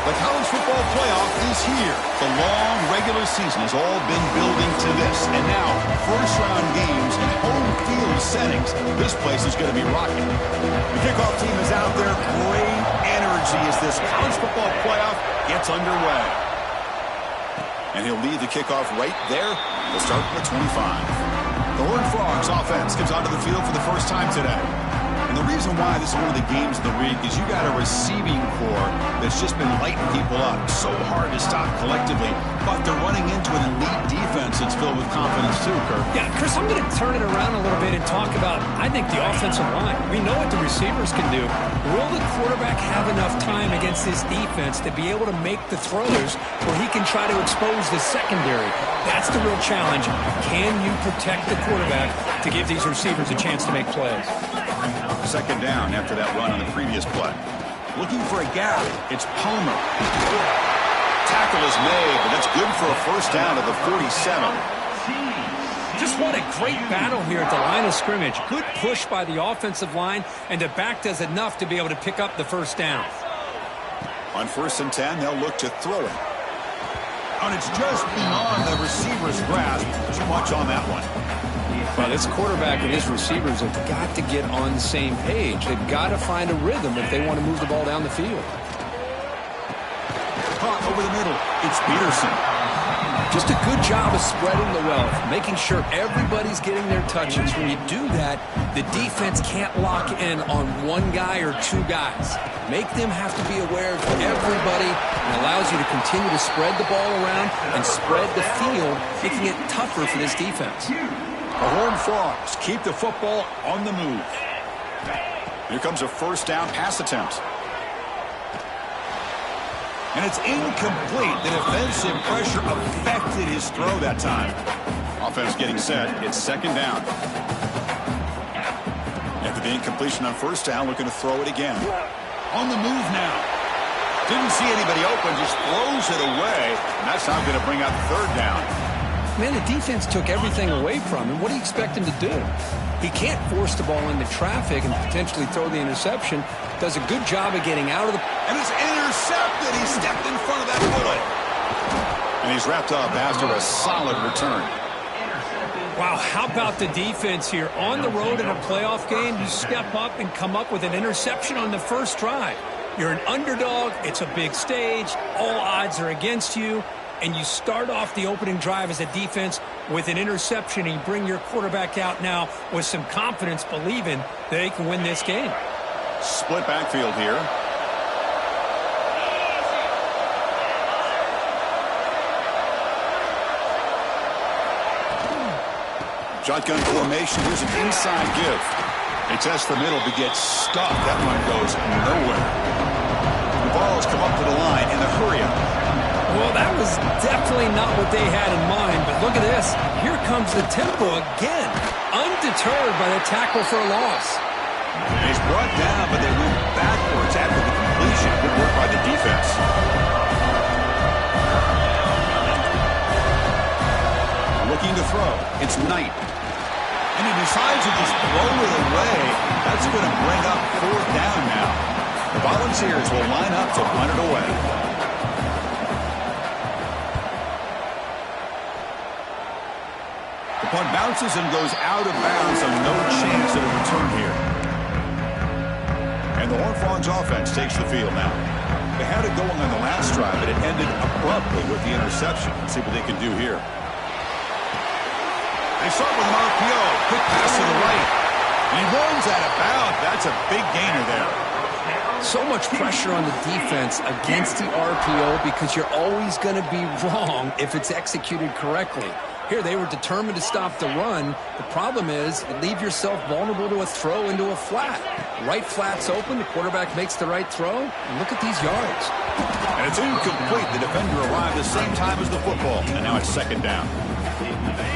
The college football playoff is here. The long regular season has all been building to this. And now, first-round games in home field settings. This place is going to be rocking. The kickoff team is out there. Great energy as this college football playoff gets underway. And he'll lead the kickoff right there. We'll start from the 25. The Horned Frogs offense comes onto the field for the first time today. And the reason why this is one of the games of the week is you got a receiving core that's just been lighting people up. So hard to stop collectively, but they're running into an elite defense that's filled with confidence too, Kirk. Yeah, Chris, I'm going to turn it around a little bit and talk about, I think, the offensive line. We know what the receivers can do. Will the quarterback have enough time against this defense to be able to make the throws where he can try to expose the secondary? That's the real challenge. Can you protect the quarterback to give these receivers a chance to make plays? Second down after that run on the previous play. Looking for a gap. It's Palmer. Tackle is made, but that's good for a first down at the 47. Just what a great battle here at the line of scrimmage. Good push by the offensive line, and the back does enough to be able to pick up the first down. On 1st and 10, they'll look to throw it. And it's just beyond the receiver's grasp. Too much on that one. Well, this quarterback and his receivers have got to get on the same page. They've got to find a rhythm if they want to move the ball down the field. Caught over the middle. It's Peterson. Just a good job of spreading the wealth, making sure everybody's getting their touches. When you do that, the defense can't lock in on one guy or two guys. Make them have to be aware of everybody. It allows you to continue to spread the ball around and spread the field, making it tougher for this defense. The Horned Frogs keep the football on the move. Here comes a first down pass attempt. And it's incomplete. The defensive pressure affected his throw that time. Offense getting set. It's second down. After the incompletion on first down, looking to throw it again. On the move now. Didn't see anybody open, just throws it away. And that's not going to bring out third down. Man, the defense took everything away from him. What do you expect him to do? He can't force the ball into traffic and potentially throw the interception. Does a good job of getting out of the... And it's intercepted. He stepped in front of that bullet. And he's wrapped up after a solid return. Wow, how about the defense here? On the road in a playoff game, you step up and come up with an interception on the first drive. You're an underdog. It's a big stage. All odds are against you. And you start off the opening drive as a defense with an interception, and you bring your quarterback out now with some confidence, believing that they can win this game. Split backfield here. Shotgun formation. Here's an inside give. They test the middle, but gets stuck. That one goes nowhere. The ball's come up to the line in a hurry-up. Well, that was definitely not what they had in mind, but look at this. Here comes the tempo again, undeterred by the tackle for a loss. He's brought down, but they went backwards after the completion. Good work by the defense. Looking to throw. It's Knight. And he decides to just throw it away. That's going to bring up fourth down now. The Volunteers will line up to run it away. The punt bounces and goes out of bounds, so no chance at a return here. And the Horned Frogs offense takes the field now. They had it going on the last drive, but it ended abruptly with the interception. Let's see what they can do here. They start with an RPO. Quick pass to the right. And he runs out of bounds. That's a big gainer there. So much pressure on the defense against the RPO because you're always going to be wrong if it's executed correctly. Here, they were determined to stop the run. The problem is you leave yourself vulnerable to a throw into a flat. Right flat's open. The quarterback makes the right throw. And look at these yards. And it's incomplete. The defender arrived the same time as the football. And now it's second down.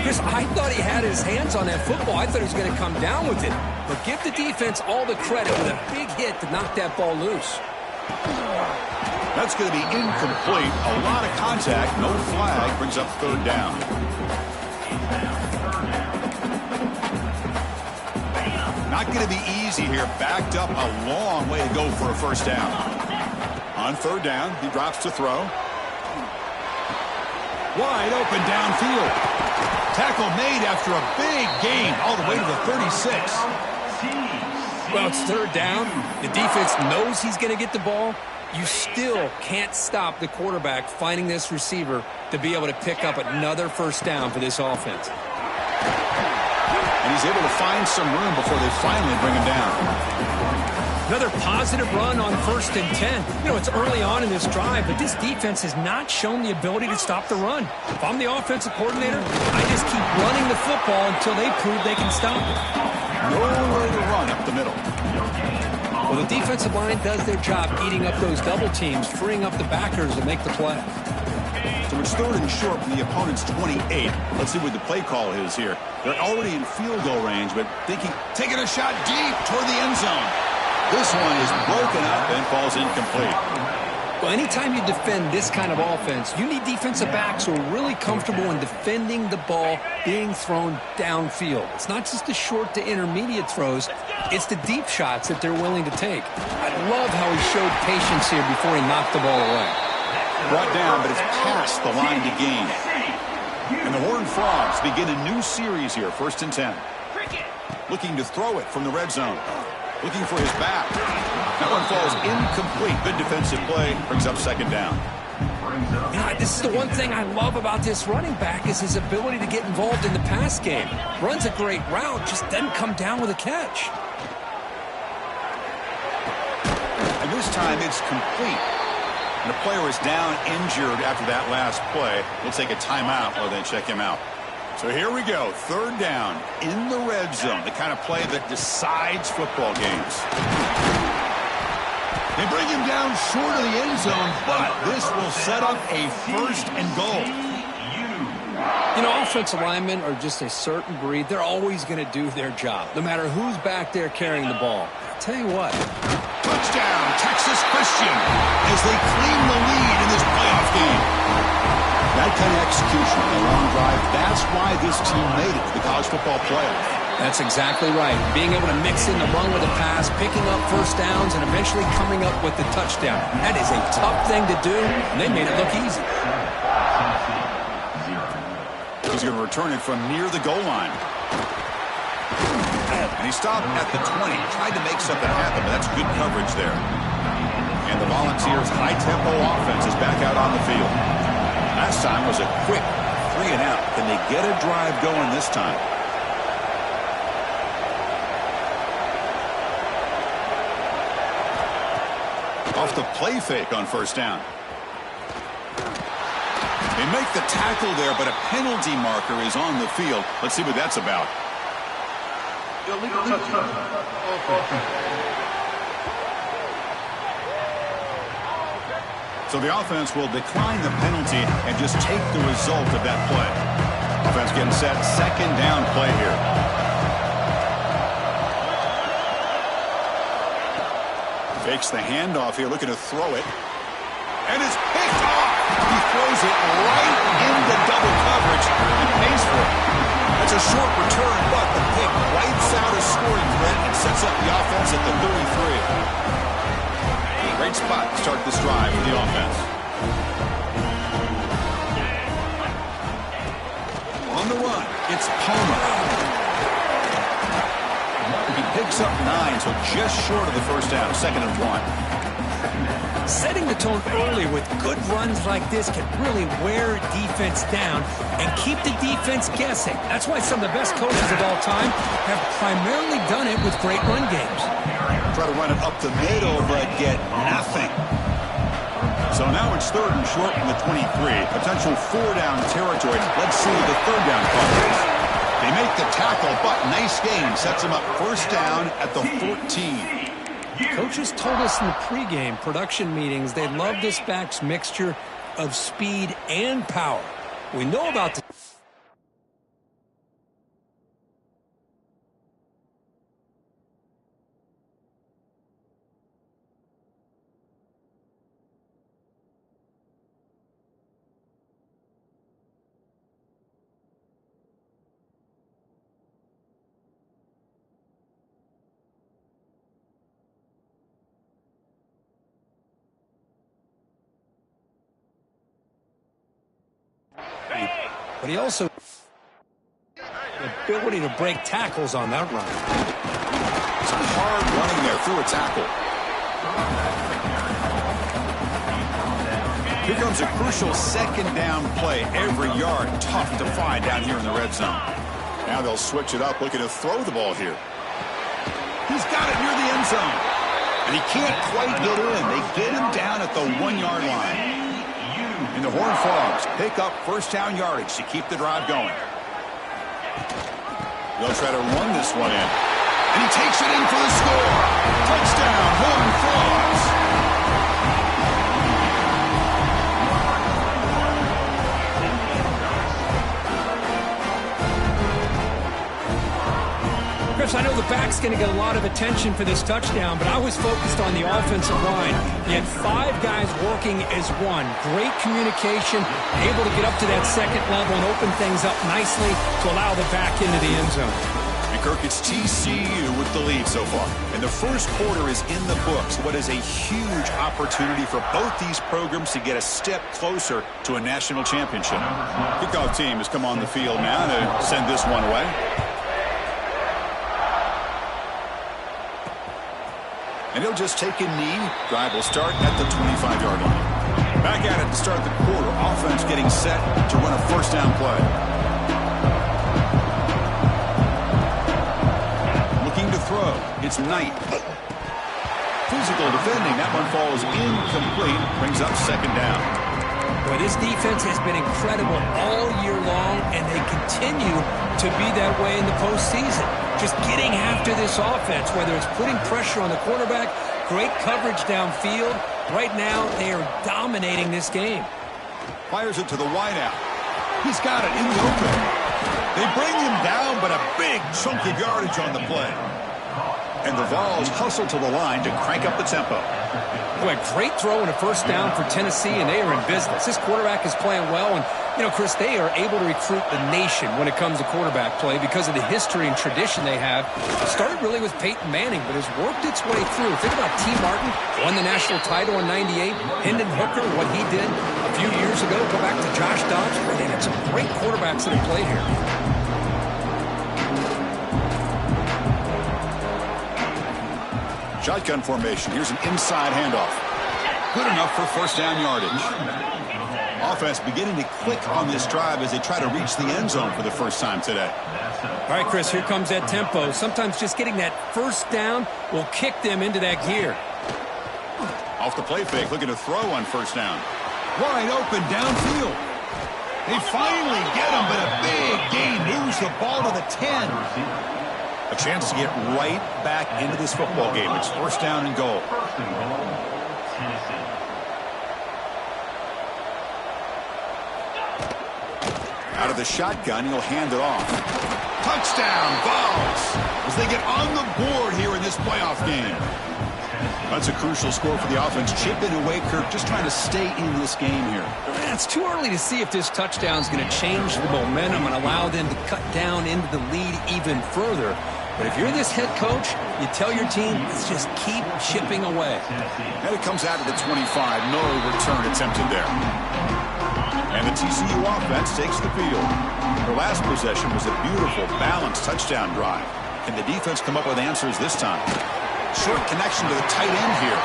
Chris, I thought he had his hands on that football. I thought he was going to come down with it. But give the defense all the credit with a big hit to knock that ball loose. That's going to be incomplete. A lot of contact. No flag. Brings up third down. Not going to be easy here. Backed up a long way to go for a first down. On On third down, he drops to throw. Wide open downfield. Tackle made after a big gain all the way to the 36. Well, it's third down. The defense knows he's going to get the ball. You still can't stop the quarterback finding this receiver to be able to pick up another first down for this offense. And he's able to find some room before they finally bring him down. Another positive run on 1st and 10. You know, it's early on in this drive, but this defense has not shown the ability to stop the run. If I'm the offensive coordinator, I just keep running the football until they prove they can stop it. Nowhere to run up the middle. Well, the defensive line does their job eating up those double teams, freeing up the backers to make the play. So it's third and short from the opponent's 28. Let's see what the play call is here. They're already in field goal range, but taking a shot deep toward the end zone. This one is broken up and falls incomplete. Well, anytime you defend this kind of offense, you need defensive backs who are really comfortable in defending the ball being thrown downfield. It's not just the short to intermediate throws. It's the deep shots that they're willing to take. I love how he showed patience here before he knocked the ball away. Brought down, but it's past the line to gain. And the Horned Frogs begin a new series here, 1st and 10. Looking to throw it from the red zone. Looking for his back. That one falls incomplete. Good defensive play. Brings up 2nd down. You know, this is the one thing I love about this running back is his ability to get involved in the pass game. Runs a great route, just doesn't come down with a catch. And this time it's complete. And the player is down injured after that last play. We'll take a timeout while they check him out. So here we go, 3rd down in the red zone, the kind of play that decides football games. They bring him down short of the end zone, but this will set up a 1st and goal. You know, offensive linemen are just a certain breed. They're always going to do their job, no matter who's back there carrying the ball. I'll tell you what. Touchdown, Texas Christian, as they claim the lead in this playoff game. That kind of execution on a long drive, that's why this team made it to the college football playoff. That's exactly right. Being able to mix in the run with a pass, picking up first downs, and eventually coming up with the touchdown. That is a tough thing to do, and they made it look easy. He's going to return it from near the goal line. And he stopped at the 20. Tried to make something happen, but that's good coverage there. And the Volunteers' high-tempo offense is back out on the field. Last time was a quick 3 and out. Can they get a drive going this time? Off the play fake on 1st down. They make the tackle there, but a penalty marker is on the field. Let's see what that's about. So the offense will decline the penalty and just take the result of that play. Offense getting set, 2nd down play here. Fakes the handoff here, looking to throw it. And it's picked off. He throws it right into double coverage and pays for it. That's a short return, but the pick wipes out a scoring threat and sets up the offense at the 33. Great spot to start this drive for the offense. On the run, it's Palmer. He picks up 9, so just short of the first down, 2nd and 1. Setting the tone early with good runs like this can really wear defense down and keep the defense guessing. That's why some of the best coaches of all time have primarily done it with great run games. Try to run it up the middle, but get nothing. So now it's 3rd and short from the 23. Potential 4-down territory. Let's see the 3rd down call is. They make the tackle, but nice gain. Sets them up 1st down at the 14. Coaches told us in the pregame production meetings they love this back's mixture of speed and power. We know about the but he also the ability to break tackles on that run. Some hard running there through a tackle. Here comes a crucial second down play. Every yard tough to find down here in the red zone. Now they'll switch it up, looking to throw the ball here. He's got it near the end zone. And he can't quite get in. They get him down at the 1-yard line. And the Horned Frogs pick up first down yardage to keep the drive going. They'll try to run this one in. And he takes it in for the score. Touchdown, Horned Frogs. Chris, I know the back's going to get a lot of attention for this touchdown, but I was focused on the offensive line. You had 5 guys working as one. Great communication, able to get up to that second level and open things up nicely to allow the back into the end zone. And Kirk, it's TCU with the lead so far. And the first quarter is in the books. What is a huge opportunity for both these programs to get a step closer to a national championship. Kickoff team has come on the field now to send this one away. And he'll just take a knee. Drive will start at the 25-yard line. Back at it to start the quarter. Offense getting set to run a first down play. Looking to throw. It's Knight. Physical defending. That one falls incomplete. Brings up second down. Boy, this defense has been incredible all year long, and they continue to be that way in the postseason. Just getting after this offense, whether it's putting pressure on the quarterback, great coverage downfield. Right now, they are dominating this game. Fires it to the wideout. He's got it in the open. They bring him down, but a big chunk of yardage on the play. And the Vols hustle to the line to crank up the tempo. Boy, great throw and a first down for Tennessee, and they are in business. This quarterback is playing well, and, you know, Chris, they are able to recruit the nation when it comes to quarterback play because of the history and tradition they have. It started really with Peyton Manning, but has worked its way through. Think about T. Martin, won the national title in '98. Hendon Hooker, what he did a few years ago. Go back to Josh Dobbs. They had some great quarterbacks that have played here. Shotgun formation. Here's an inside handoff. Good enough for first down yardage. Offense beginning to click on this drive as they try to reach the end zone for the first time today. All right, Chris, here comes that tempo. Sometimes just getting that first down will kick them into that gear. Off the play fake, looking to throw on first down. Wide open downfield. They finally get him, but a big gain moves the ball to the 10. A chance to get right back into this football game. It's first down and goal. Out of the shotgun, he'll hand it off. Touchdown, Vols, as they get on the board here in this playoff game. That's a crucial score for the offense. Chipping away, Kirk, just trying to stay in this game here. It's too early to see if this touchdown is going to change the momentum and allow them to cut down into the lead even further. But if you're this head coach, you tell your team, let's just keep chipping away. And it comes out of the 25. No return attempted there. And the TCU offense takes the field. Their last possession was a beautiful, balanced touchdown drive. Can the defense come up with answers this time? Short connection to the tight end here.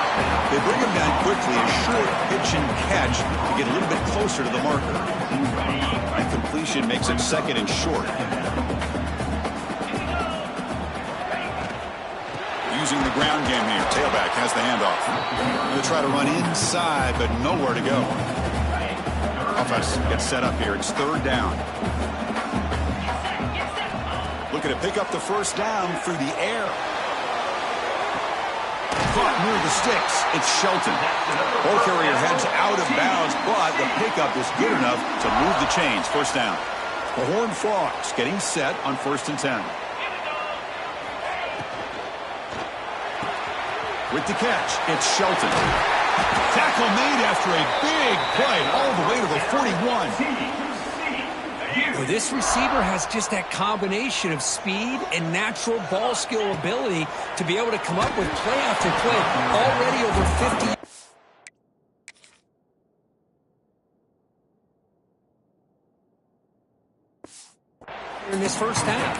They bring him down quickly. A short pitch and catch to get a little bit closer to the marker. And completion makes it second and short. Using the ground game here. Tailback has the handoff. Going to try to run inside, but nowhere to go. Offense gets set up here. It's third down. Looking to pick up the first down through the air. Caught near the sticks. It's Shelton. Ball carrier heads out of bounds, but the pickup is good enough to move the chains. First down. The Horned Frogs getting set on 1st and 10. With the catch, it's Shelton. Tackle made after a big play all the way to the 41. Well, this receiver has just that combination of speed and natural ball skill ability to be able to come up with play after play. Already over 50. in this first half.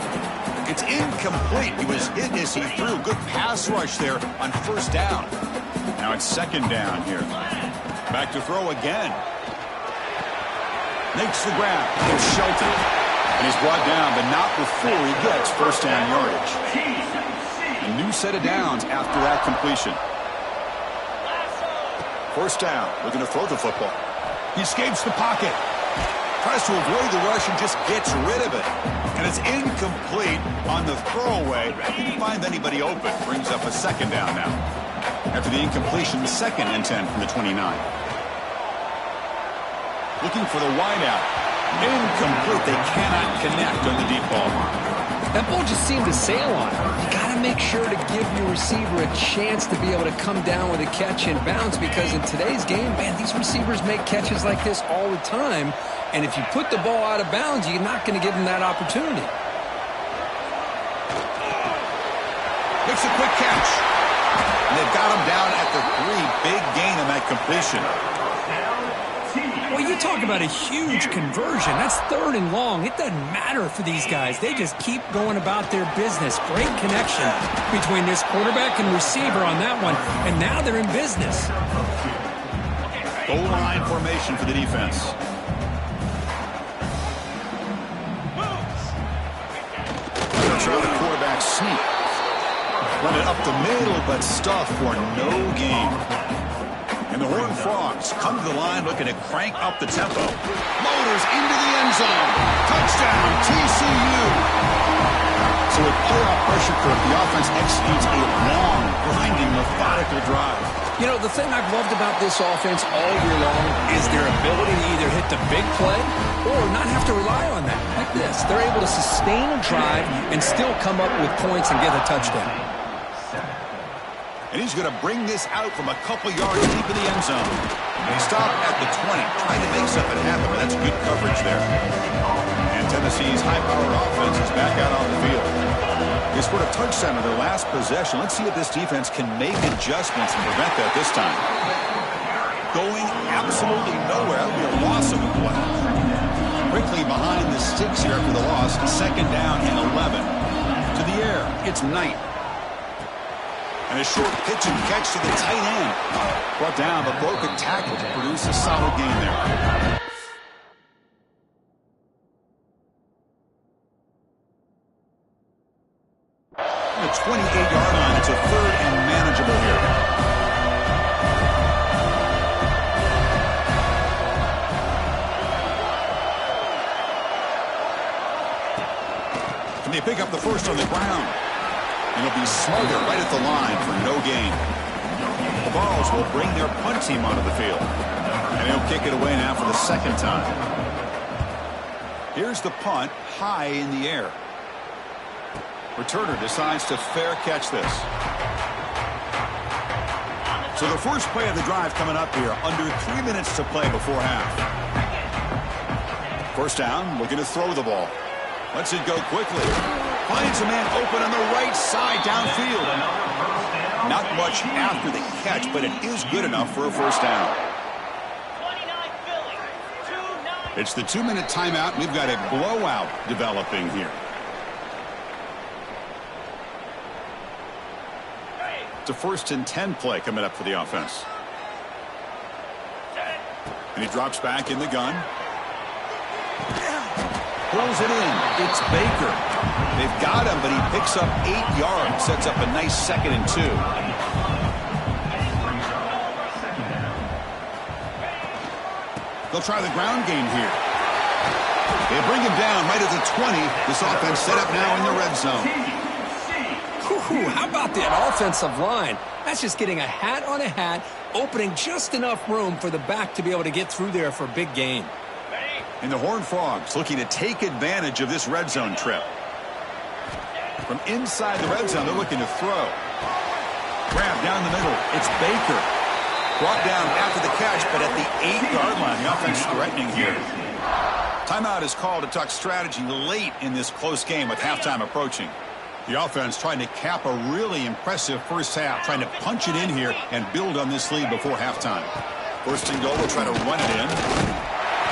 It's incomplete. He was hit as he threw. Good pass rush there on first down. Now it's second down here. Back to throw again. Makes the grab. He's sheltered. And he's brought down, but not before he gets first down yardage. A new set of downs after that completion. First down. Looking to throw the football. He escapes the pocket. Tries to avoid the rush and just gets rid of it. And it's incomplete on the throwaway. Didn't find anybody open. Brings up a second down now. After the incompletion, second and 10 from the 29. Looking for the wideout. Incomplete. They cannot connect on the deep ball. That ball just seemed to sail on him. You got to make sure to give your receiver a chance to be able to come down with a catch and bounce, because in today's game, man, these receivers make catches like this all the time. And if you put the ball out of bounds, you're not going to give them that opportunity. Makes a quick catch. And they've got him down at the 3. Big gain on that completion. Well, you talk about a huge conversion. That's third and long. It doesn't matter for these guys. They just keep going about their business. Great connection between this quarterback and receiver on that one. And now they're in business. Goal line formation for the defense. They'll try the quarterback sneak. Run it up the middle, but stuff for no gain. And the Horned Frogs come to the line looking to crank up the tempo. Motors into the end zone. Touchdown, TCU. So with playoff pressure curve, the offense executes a long, grinding, methodical drive. You know, the thing I've loved about this offense all year long is their ability to either hit the big play or not have to rely on that. Like this, they're able to sustain a drive and still come up with points and get a touchdown. And he's going to bring this out from a couple yards deep in the end zone. They stop at the 20, trying to make something happen, but that's good coverage there. And Tennessee's high-powered offense is back out on the field. They scored a touchdown on their last possession. Let's see if this defense can make adjustments and prevent that this time. Going absolutely nowhere. That would be a loss of a play. Quickly behind the sticks here after the loss. Second down and 11. To the air, it's Knight. And a short pitch and catch to the tight end. Brought down, but broke a tackle to produce a solid gain there. The 28-yard line. It's a third and manageable here. Can they pick up the first on the ground? And it'll be Smother right at the line for no gain. The Vols will bring their punt team onto the field. And he'll kick it away now for the second time. Here's the punt, high in the air. Returner decides to fair catch this. So the first play of the drive coming up here. Under 3 minutes to play before half. First down, looking to throw the ball. Lets it go quickly. Finds a man open on the right side downfield. Not much after the catch, but it is good enough for a first down. It's the 2-minute timeout. We've got a blowout developing here. It's a 1st and 10 play coming up for the offense. And he drops back in the gun. Pulls it in. It's Baker. They've got him, but he picks up 8 yards. Sets up a nice 2nd and 2. They'll try the ground game here. They bring him down right at the 20. This offense set up now in the red zone. How about that offensive line? That's just getting a hat on a hat, opening just enough room for the back to be able to get through there for a big gain. And the Horned Frogs looking to take advantage of this red zone trip. From inside the red zone, they're looking to throw. Grab down the middle. It's Baker. Brought down after the catch, but at the 8-yard line. The offense threatening here. Timeout is called to talk strategy late in this close game with halftime approaching. The offense trying to cap a really impressive first half, trying to punch it in here and build on this lead before halftime. First and goal, they'll try to run it in.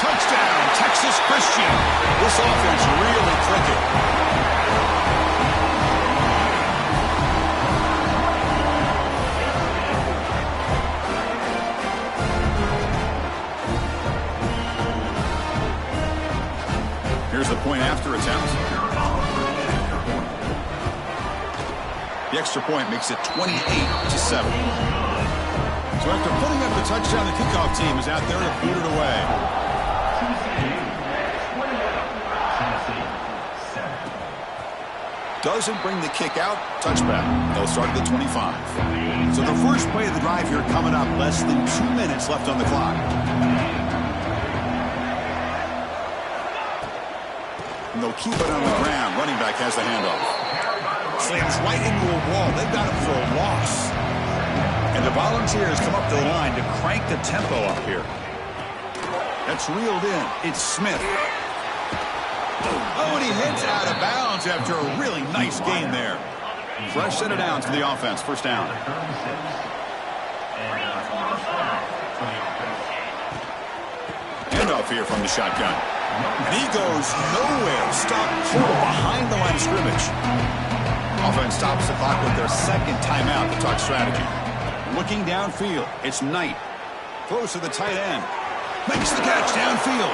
Touchdown, Texas Christian. This offense really clicking. Here's the point after attempt. The extra point makes it 28-7. So after putting up the touchdown, the kickoff team is out there to boot it away. Doesn't bring the kick out. Touchback. They'll start at the 25. So the first play of the drive here coming up. Less than 2 minutes left on the clock. And they'll keep it on the ground. Running back has the handoff. Slams right into a wall. They've got him for a loss. And the Volunteers come up to the line to crank the tempo up here. That's reeled in. It's Smith. Oh, and he hits out of bounds after a really nice gain there. Fresh set of downs for the offense. First down. Handoff here from the shotgun. And he goes nowhere. Stopped behind the line of scrimmage. Offense stops the clock with their second timeout to talk strategy. Looking downfield. It's Knight. Throws to the tight end. Makes the catch downfield.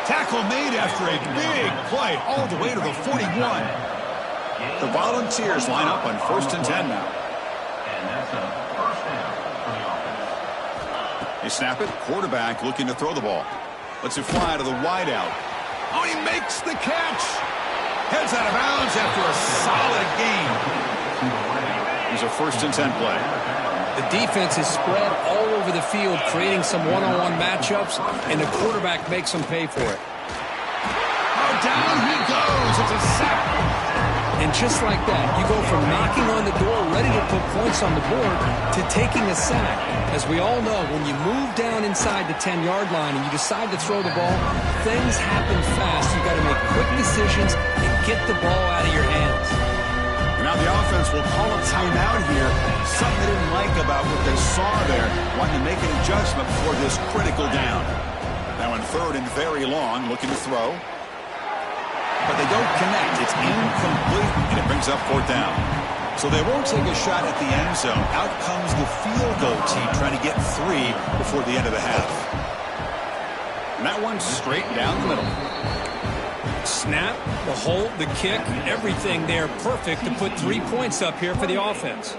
Tackle made after a big play all the way to the 41. The Volunteers line up on 1st and 10 now. They snap it. Quarterback looking to throw the ball. Lets it fly to the wideout. Oh, he makes the catch. Heads out of bounds after a solid gain. Here's a 1st and 10 play. The defense is spread all over the field, creating some one-on-one matchups, and the quarterback makes them pay for it. Oh, down he goes. It's a sack. And just like that, you go from knocking on the door, ready to put points on the board, to taking a sack. As we all know, when you move down inside the 10-yard line and you decide to throw the ball, things happen fast. You've got to make quick decisions and get the ball out of your hands. Now the offense will call a timeout here. Something they didn't like about what they saw there. Wanting to make an adjustment for this critical down. Now in 3rd and very long, looking to throw. But they don't connect. It's incomplete, and it brings up 4th down. So they won't take a shot at the end zone. Out comes the field goal team trying to get 3 before the end of the half. And that one's straight down the middle. Snap, the hold, the kick, everything there perfect to put 3 points up here for the offense.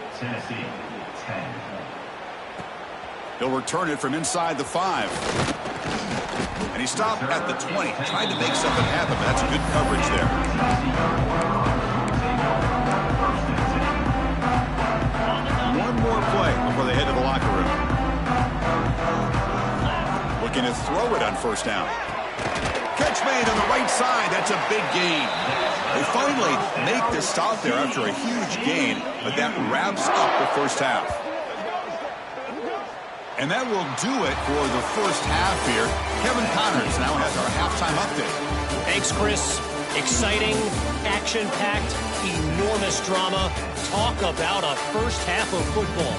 He'll return it from inside the 5. And he stopped at the 20. Tried to make something happen, but that's good coverage there. One more play before they head to the locker room. Looking to throw it on 1st down. Catch made on the right side. That's a big gain. They finally make the stop there after a huge gain, but that wraps up the first half. And that will do it for the first half here. Kevin Connors now has our halftime update. Thanks, Chris. Exciting, action-packed, enormous drama. Talk about a first half of football.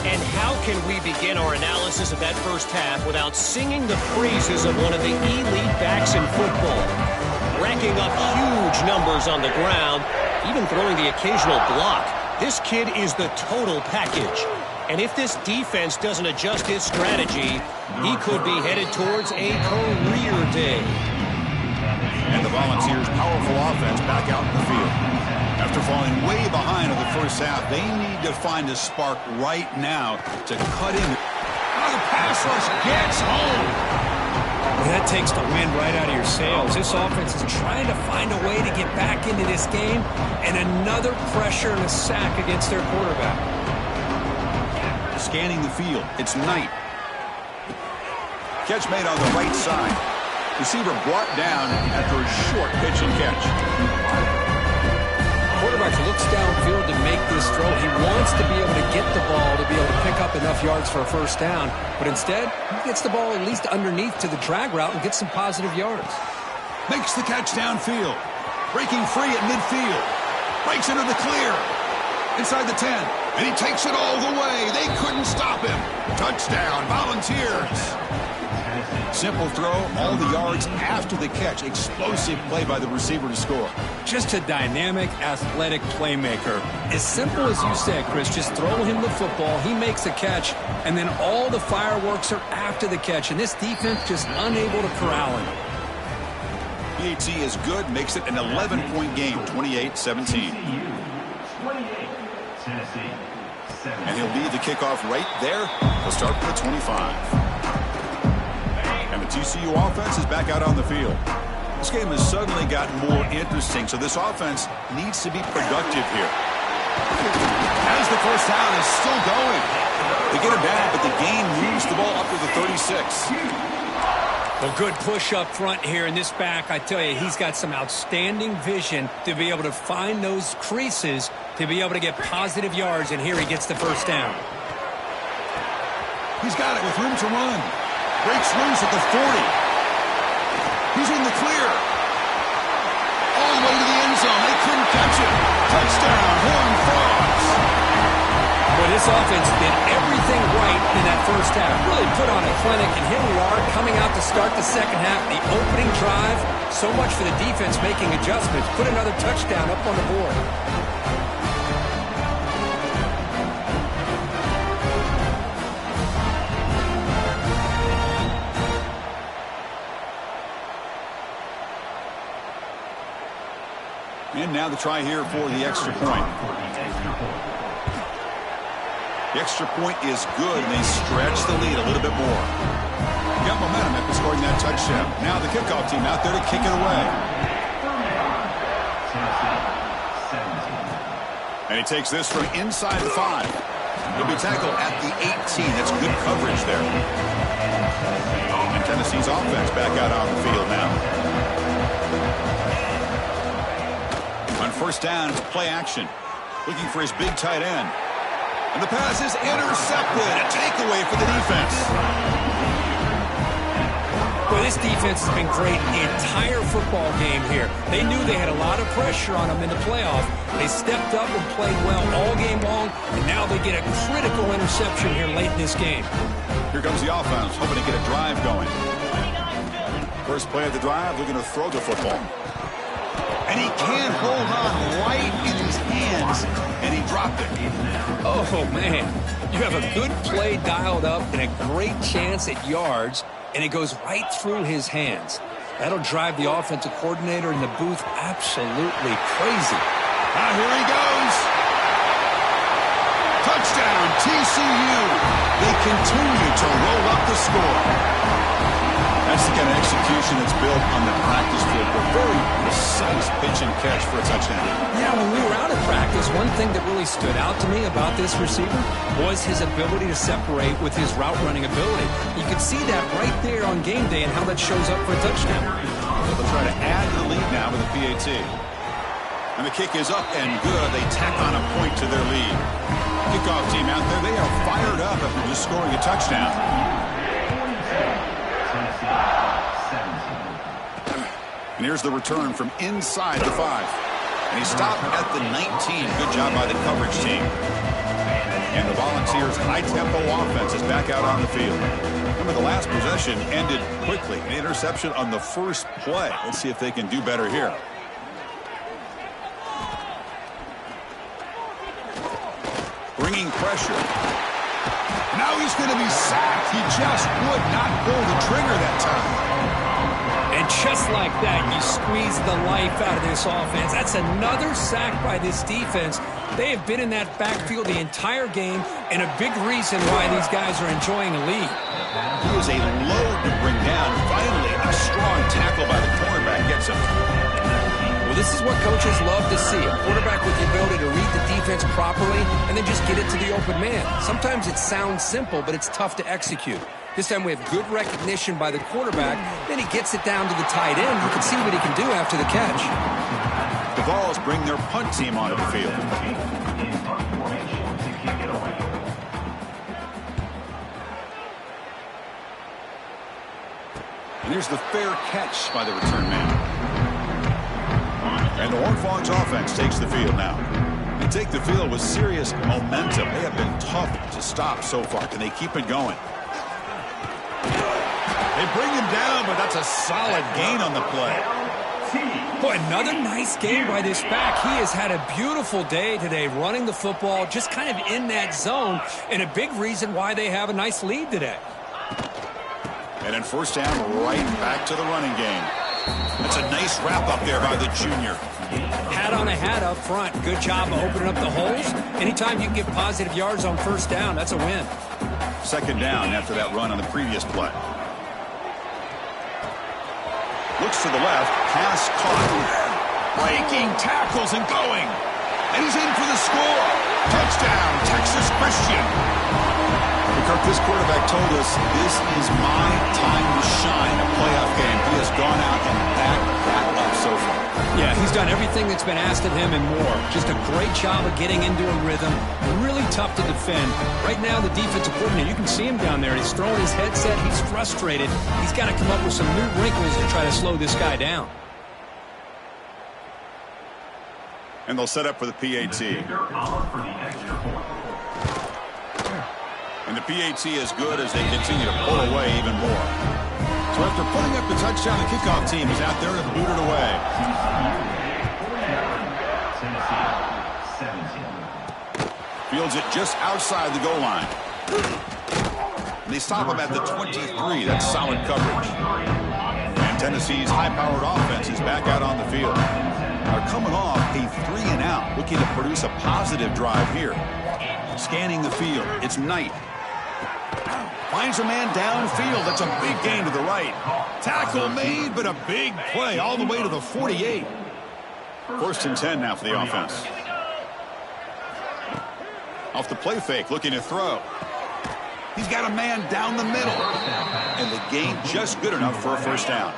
And how can we begin our analysis of that first half without singing the praises of one of the elite backs in football? Racking up huge numbers on the ground, even throwing the occasional block. This kid is the total package. And if this defense doesn't adjust its strategy, he could be headed towards a career day. And the Volunteers' powerful offense back out in the field. After falling way behind in the first half, they need to find a spark right now to cut in. Oh, the pass rush gets home. Well, that takes the wind right out of your sails. This offense is trying to find a way to get back into this game, and another pressure and a sack against their quarterback. Scanning the field, it's Knight. Catch made on the right side. Receiver brought down after a short pitch and catch. Quarterback looks downfield to make this throw. He wants to be able to get the ball to be able to pick up enough yards for a first down. But instead, he gets the ball at least underneath to the drag route and gets some positive yards. Makes the catch downfield. Breaking free at midfield. Breaks into the clear. Inside the 10. And he takes it all the way. They couldn't stop him. Touchdown, Volunteers. Simple throw, all the yards after the catch. Explosive play by the receiver to score. Just a dynamic, athletic playmaker. As simple as you said, Chris, just throw him the football, he makes the catch, and then all the fireworks are after the catch, and this defense just unable to corral him. PAT is good, makes it an 11-point game, 28-17. And he'll lead the kickoff right there. He'll start with a 25. And the TCU offense is back out on the field. This game has suddenly gotten more interesting, so this offense needs to be productive here. As the first down is still going. They get it back, but the gain moves the ball up to the 36. Well, good push up front here in this back. I tell you, he's got some outstanding vision to be able to find those creases to be able to get positive yards, and here he gets the first down. He's got it with room to run. Breaks loose at the 40. He's in the clear. All the way to the end zone. They couldn't catch it. Touchdown, Horned Frogs. Well, this offense did everything right in that first half. Really put on a clinic, and here we are coming out to start the second half. The opening drive, so much for the defense making adjustments. Put another touchdown up on the board. And now the try here for the extra point. The extra point is good, and they stretch the lead a little bit more. Got momentum after scoring that touchdown. Now the kickoff team out there to kick it away. And he takes this from inside the 5. He'll be tackled at the 18. That's good coverage there. And Tennessee's offense back out on the field now. On first down, it's play action. Looking for his big tight end. And the pass is intercepted. A takeaway for the defense. Well, this defense has been great the entire football game here. They knew they had a lot of pressure on them in the playoff. They stepped up and played well all game long, and now they get a critical interception here late in this game. Here comes the offense, hoping to get a drive going. First play of the drive, looking to throw the football. And he can't hold on right in his hands, and he dropped it. Oh, man. You have a good play dialed up and a great chance at yards, and it goes right through his hands. That'll drive the offensive coordinator in the booth absolutely crazy. Now here he goes. Touchdown, TCU. They continue to roll up the score. That's the kind of execution that's built on the practice field. A very precise pitch and catch for a touchdown. Yeah, when we were out of practice, one thing that really stood out to me about this receiver was his ability to separate with his route running ability. You could see that right there on game day and how that shows up for a touchdown. They'll try to add to the lead now with a PAT. And the kick is up and good. They tack on a point to their lead. Kickoff team out there, they are fired up after just scoring a touchdown. And here's the return from inside the 5. And he stopped at the 19. Good job by the coverage team. And the Volunteers' high-tempo offense is back out on the field. Remember, the last possession ended quickly. An interception on the first play. Let's see if they can do better here. Bringing pressure. Now he's going to be sacked. He just would not pull the trigger that time. And just like that, you squeeze the life out of this offense. That's another sack by this defense. They have been in that backfield the entire game, and a big reason why these guys are enjoying a lead. He was a load to bring down. Finally, a strong tackle by the cornerback gets him. Well, this is what coaches love to see. A quarterback with the ability to read the defense properly and then just get it to the open man. Sometimes it sounds simple, but it's tough to execute. This time we have good recognition by the quarterback. Then he gets it down to the tight end. You can see what he can do after the catch. The Vols bring their punt team onto the field. And here's the fair catch by the return man. And the Horned Frogs offense takes the field now. You take the field with serious momentum. They have been tough to stop so far. Can they keep it going? They bring him down, but that's a solid gain on the play. Boy, another nice game by this back. He has had a beautiful day today running the football, just kind of in that zone, and a big reason why they have a nice lead today. And in first down, right back to the running game. That's a nice wrap up there by the junior. Hat on a hat up front. Good job of opening up the holes. Anytime you can get positive yards on first down, that's a win. Second down after that run on the previous play. Looks to the left. Pass caught. Breaking tackles and going. And he's in for the score. Touchdown, Texas Christian. Kirk, this quarterback told us this is my time to shine, a playoff game. He has gone out and backed that up so far. Yeah, he's done everything that's been asked of him and more. Just a great job of getting into a rhythm. Really tough to defend. Right now, the defensive coordinator, you can see him down there. He's throwing his headset. He's frustrated. He's got to come up with some new wrinkles to try to slow this guy down. And they'll set up for the PAT. And the PAT is good as they continue to pull away even more. So after putting up the touchdown, the kickoff team is out there to boot it away. Fields it just outside the goal line. And they stop him at the 23. That's solid coverage. And Tennessee's high-powered offense is back out on the field. They're coming off a 3-and-out, looking to produce a positive drive here. Scanning the field. It's Knight. Finds a man downfield. That's a big gain to the right. Tackle made, but a big play all the way to the 48. First and 10 now for the offense. Off the play fake, looking to throw. He's got a man down the middle. And the gain just good enough for a first down.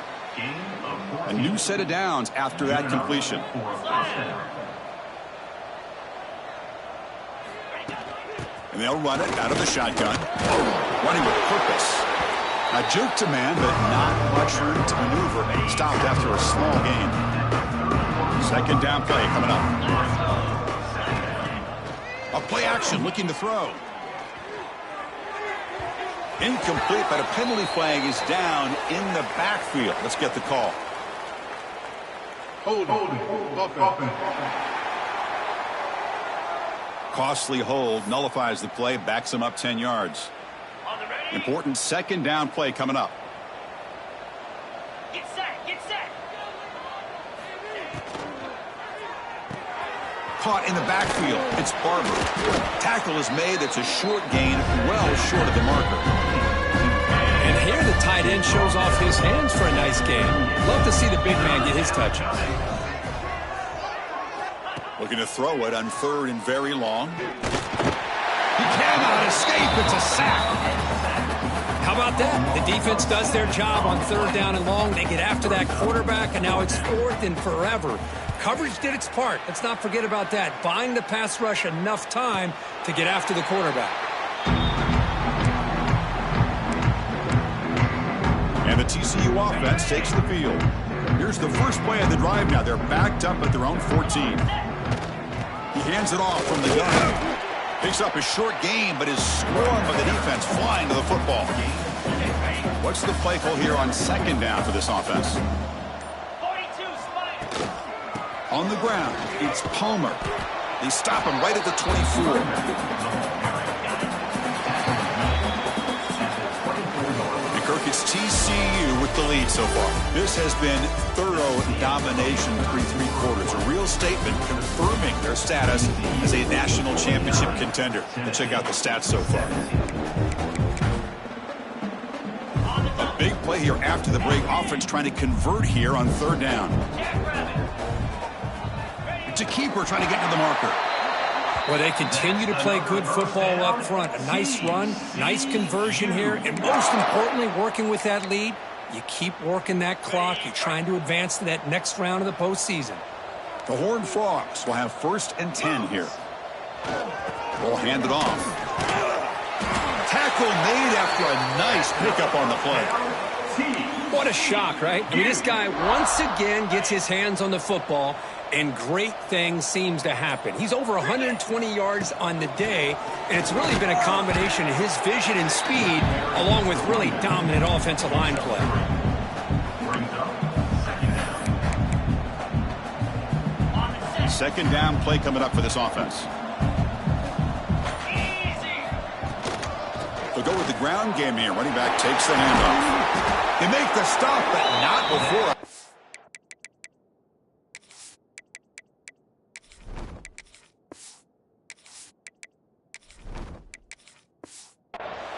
A new set of downs after that completion. And they'll run it out of the shotgun. Running with purpose. A juke to man, but not much room to maneuver. Stopped after a small gain. Second down play coming up. A play action looking to throw. Incomplete, but a penalty flag is down in the backfield. Let's get the call. Hold. Costly hold, nullifies the play, backs him up 10 yards. Important second down play coming up. Get set. Caught in the backfield. It's Barber. Tackle is made. It's a short gain, well short of the marker. And here the tight end shows off his hands for a nice game. Love to see the big man get his touches. Looking to throw it on third and very long. He cannot escape. It's a sack. How about that? The defense does their job on third down and long. They get after that quarterback, and now it's fourth and forever. Coverage did its part. Let's not forget about that. Buying the pass rush enough time to get after the quarterback. And the TCU offense takes the field. Here's the first play of the drive now. They're backed up at their own 14. He hands it off from the gun. Picks up a short gain, but is swarmed by the defense flying to the football. What's the play call here on second down for this offense? 42 spike. On the ground, it's Palmer. They stop him right at the 24. And Kirk, it's TCU with the lead so far. This has been thorough domination through three quarters. A real statement confirming their status as a national championship contender. And check out the stats so far. A big play here after the break. Offense trying to convert here on third down. It's a keeper trying to get to the marker. Well, they continue to play good football up front. A nice run, nice conversion here, and most importantly, working with that lead, you keep working that clock. You're trying to advance to that next round of the postseason. The Horned Frogs will have first and 10 here. Ball handed off. Tackle made after a nice pickup on the play. What a shock, right? I mean, this guy once again gets his hands on the football, and great things seems to happen. He's over 120 yards on the day, and it's really been a combination of his vision and speed, along with really dominant offensive line play. Second down play coming up for this offense. They'll go with the ground game here. Running back takes the handoff. They make the stop, but not before.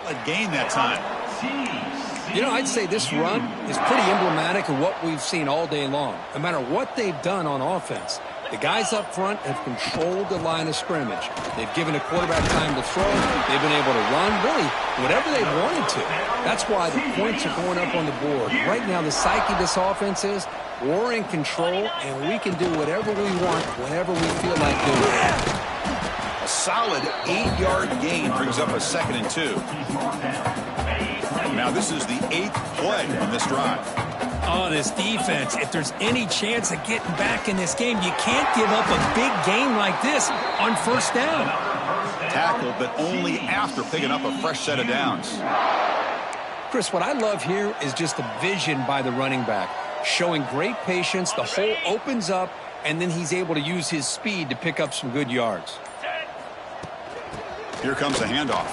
A gain that time. You know, I'd say this run is pretty emblematic of what we've seen all day long. No matter what they've done on offense, the guys up front have controlled the line of scrimmage. They've given the quarterback time to throw. They've been able to run, really, whatever they wanted to. That's why the points are going up on the board. Right now, the psyche of this offense is we're in control, and we can do whatever we want whenever we feel like doing it. A solid 8-yard gain brings up a 2nd and 2. Now this is the 8th play on this drive. Oh, this defense, if there's any chance of getting back in this game, you can't give up a big game like this on first down. Tackled, but only after picking up a fresh set of downs. Chris, what I love here is just the vision by the running back, showing great patience. The hole opens up, and then he's able to use his speed to pick up some good yards. Here comes a handoff.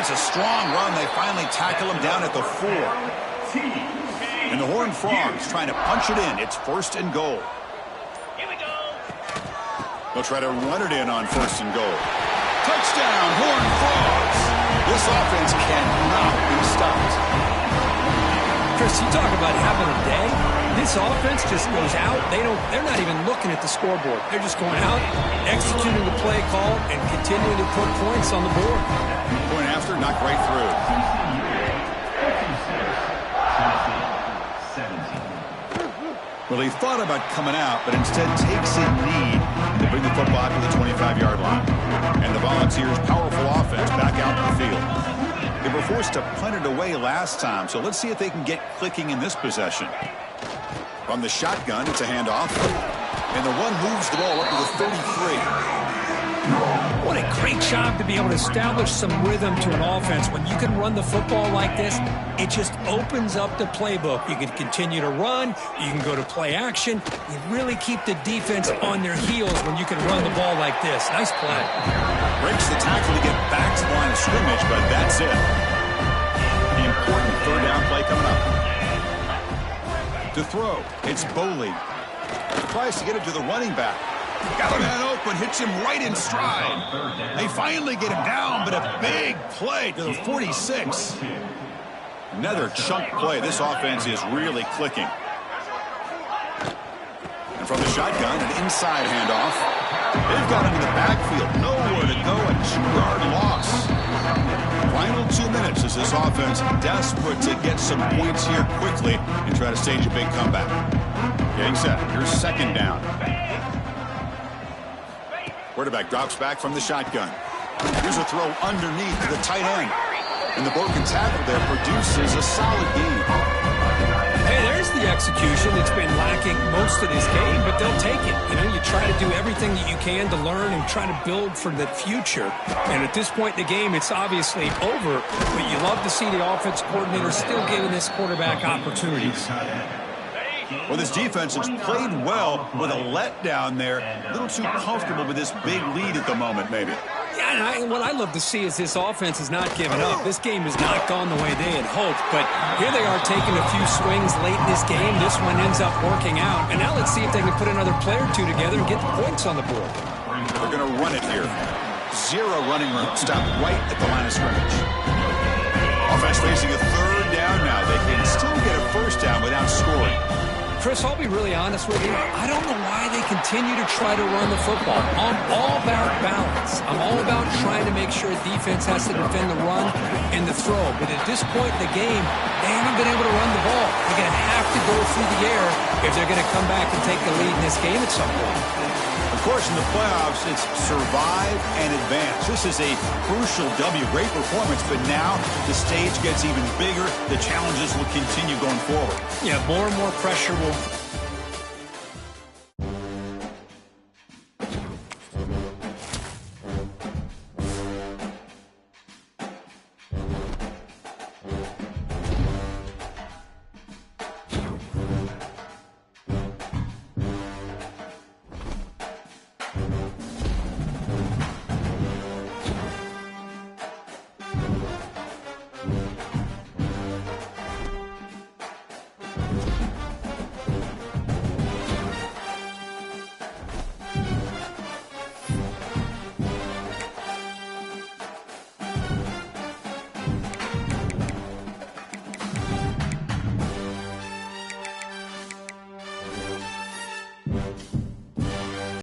It's a strong run. They finally tackle him down at the 4. And the Horned Frogs trying to punch it in. It's 1st and goal. Here we go. They'll try to run it in on 1st and goal. Touchdown, Horned Frogs. This offense cannot be stopped. Chris, you talk about having a day. This offense just goes out. They're not even looking at the scoreboard. They're just going out, executing the play call, and continuing to put points on the board. Point after, knocked right through. Well, he thought about coming out, but instead takes a knee to bring the football to the 25-yard line. And the Volunteers' powerful offense back out in the field. They were forced to punt it away last time, so let's see if they can get clicking in this possession. From the shotgun, it's a handoff. And the one moves the ball up to the 33. What a great job to be able to establish some rhythm to an offense. When you can run the football like this, it just opens up the playbook. You can continue to run. You can go to play action. You really keep the defense on their heels when you can run the ball like this. Nice play. Breaks the tackle to get back to the line of scrimmage, but that's it. The important 3rd down play coming up. To throw, it's Boley. Tries to get it to the running back. Got a man open, hits him right in stride. They finally get him down, but a big play to the 46. Another chunk play. This offense is really clicking. And from the shotgun, an inside handoff. They've got him in the backfield. Nowhere to go, a 2-yard loss. Final 2 minutes as this offense desperate to get some points here quickly and try to stage a big comeback. Getting set. Here's 2nd down. Quarterback drops back from the shotgun. Here's a throw underneath to the tight end. And the broken tackle there produces a solid gain. Hey, there's the execution that's been lacking most of this game, but they'll take it. You know, you try to do everything that you can to learn and try to build for the future. And at this point in the game, it's obviously over, but you love to see the offense coordinator still giving this quarterback opportunities. Well, this defense has played well with a letdown there. A little too comfortable with this big lead at the moment, maybe. Yeah, and what I love to see is this offense is not giving up. This game has not gone the way they had hoped, but here they are taking a few swings late in this game. This one ends up working out, and now let's see if they can put another play or two together and get the points on the board. They're going to run it here. 0 running room. Stop right at the line of scrimmage. Offense facing a 3rd down now. They can still get a 1st down without scoring. Chris, I'll be really honest with you. I don't know why they continue to try to run the football. I'm all about balance. I'm all about trying to make sure a defense has to defend the run and the throw. But at this point in the game, they haven't been able to run the ball. They're going to have to go through the air if they're going to come back and take the lead in this game at some point. course, in the playoffs, it's survive and advance. This is a crucial W. Great performance, but now the stage gets even bigger. The challenges will continue going forward. Yeah, more and more pressure will